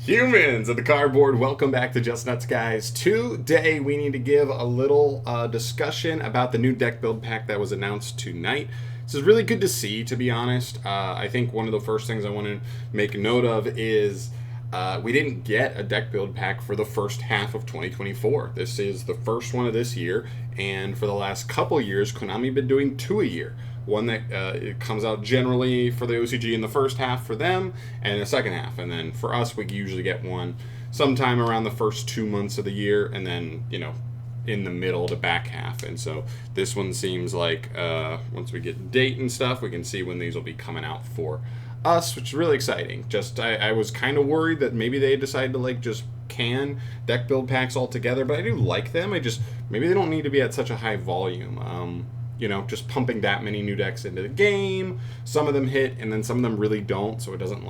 Humans at the cardboard, welcome back to Just Nuts, guys. Today we need to give a little discussion about the new deck build pack that was announced tonight. This is really good to see, to be honest. I think one of the first things I want to make note of is we didn't get a deck build pack for the first half of 2024. This is the first one of this year, and for the last couple years, Konami been doing two a year. One that it comes out generally for the OCG in the first half for them, and the second half. And then for us, we usually get one sometime around the first 2 months of the year, and then, in the middle to back half. And so this one seems like once we get date and stuff, we can see when these will be coming out for us, which is really exciting. Just I was kind of worried that maybe they decided to just can deck build packs altogether, but I do like them. Maybe they don't need to be at such a high volume. Just pumping that many new decks into the game. Some of them hit, and then some of them really don't, so it doesn't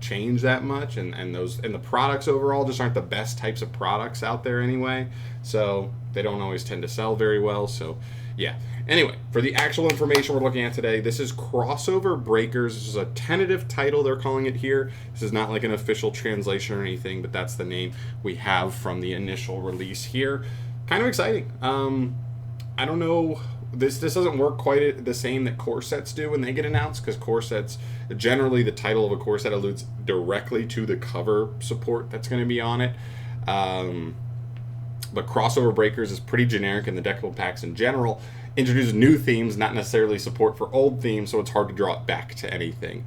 change that much. And the products overall just aren't the best types of products out there anyway. So they don't always tend to sell very well. So yeah. Anyway, for the actual information we're looking at today, this is Crossover Breakers. This is a tentative title they're calling it here. This is not like an official translation or anything, but that's the name we have from the initial release here. Kind of exciting. I don't know. This doesn't work quite the same that core sets do when they get announced, because core sets, generally the title of a core set alludes directly to the cover support that's going to be on it. But Crossover Breakers is pretty generic, and the deck build packs in general introduce new themes, not necessarily support for old themes, so it's hard to draw it back to anything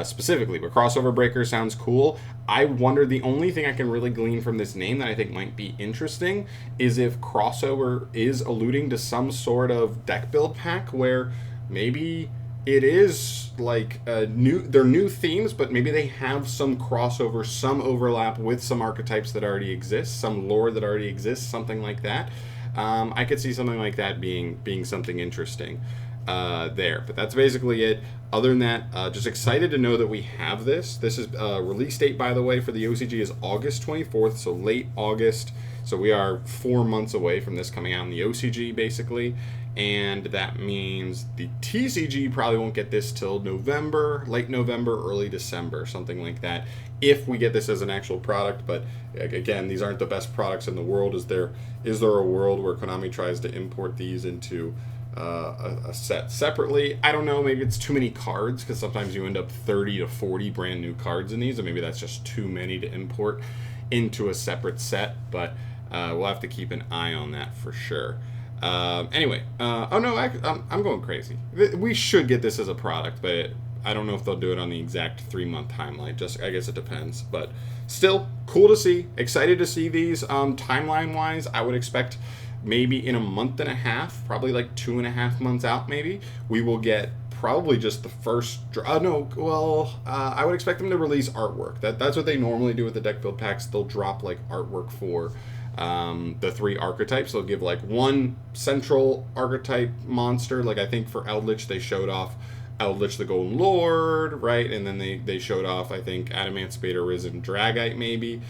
specifically. But Crossover Breaker sounds cool. I wonder, the only thing I can really glean from this name that I think might be interesting is if Crossover is alluding to some sort of deck build pack where maybe it is they're new themes, but maybe they have some crossover, some overlap with some archetypes that already exist, some lore that already exists, something like that. I could see something like that being something interesting there. But that's basically it. Other than that, just excited to know that we have this. This is release date, by the way, for the OCG is August 24th, so late August. So we are 4 months away from this coming out in the OCG, basically. And that means the TCG probably won't get this till November, late November, early December, something like that, if we get this as an actual product. But again, these aren't the best products in the world. Is there a world where Konami tries to import these into a set separately? I don't know. Maybe it's too many cards, because sometimes you end up 30 to 40 brand new cards in these, and maybe that's just too many to import into a separate set. But we'll have to keep an eye on that for sure. Anyway, I'm going crazy. We should get this as a product, but I don't know if they'll do it on the exact 3-month timeline. I guess it depends. But still, cool to see. Excited to see these. Timeline-wise, I would expect maybe in a month and a half, probably 2.5 months out maybe, we will get probably just the first... I would expect them to release artwork. That's what they normally do with the deck build packs. They'll drop artwork for the 3 archetypes. They'll give one central archetype monster. I think for Eldritch they showed off Eldritch the Golden Lord, right? And then they showed off, I think, Adamancipate Arisen Dragite maybe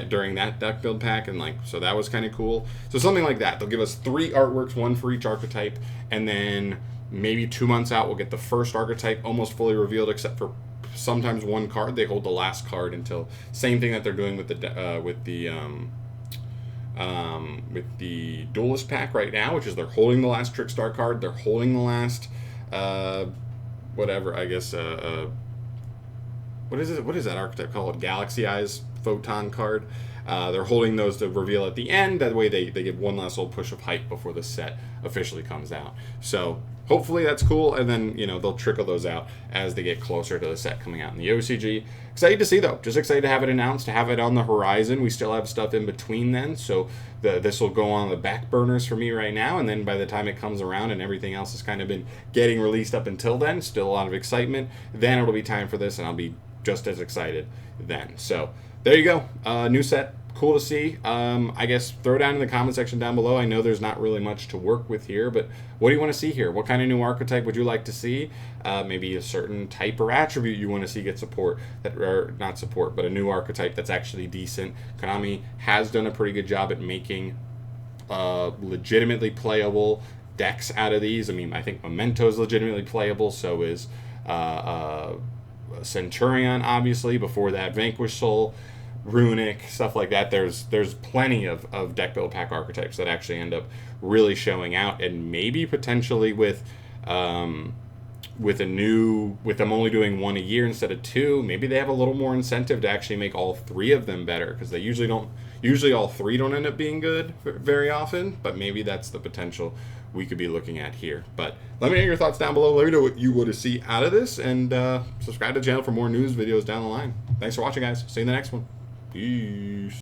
during that deck build pack, and so that was kind of cool. So something like that. They'll give us 3 artworks, 1 for each archetype, and then maybe 2 months out we'll get the first archetype almost fully revealed, except for sometimes 1 card. They hold the last card until, same thing that they're doing with the Duelist pack right now, which is they're holding the last Trickstar card, they're holding the last whatever, I guess, what is that archetype called? Galaxy Eyes Photon card. They're holding those to reveal at the end. That way they get one last little push of hype before the set officially comes out. So hopefully that's cool, and then they'll trickle those out as they get closer to the set coming out in the OCG. Excited to see, though. Just excited to have it announced, to have it on the horizon. We still have stuff in between then, so this will go on the back burners for me right now, and then by the time it comes around and everything else has kind of been getting released up until then, still a lot of excitement, then it'll be time for this, and I'll be just as excited then. So there you go. New set. Cool to see. I guess throw down in the comment section down below. I know there's not really much to work with here, but what do you want to see here? What kind of new archetype would you like to see? Maybe a certain type or attribute you want to see get support, or not support, but a new archetype that's actually decent. Konami has done a pretty good job at making legitimately playable decks out of these. I mean, I think Memento's legitimately playable, so is Centurion, obviously. Before that, Vanquish Soul. runic, stuff like that. There's plenty of deck build pack archetypes that actually end up really showing out, and maybe potentially with with them only doing one a year instead of two, maybe they have a little more incentive to actually make all three of them better, because they usually all three don't end up being good very often, but maybe that's the potential we could be looking at here. But let me know your thoughts down below. Let me know what you want to see out of this, and subscribe to the channel for more news videos down the line. Thanks for watching, guys. See you in the next one. Peace.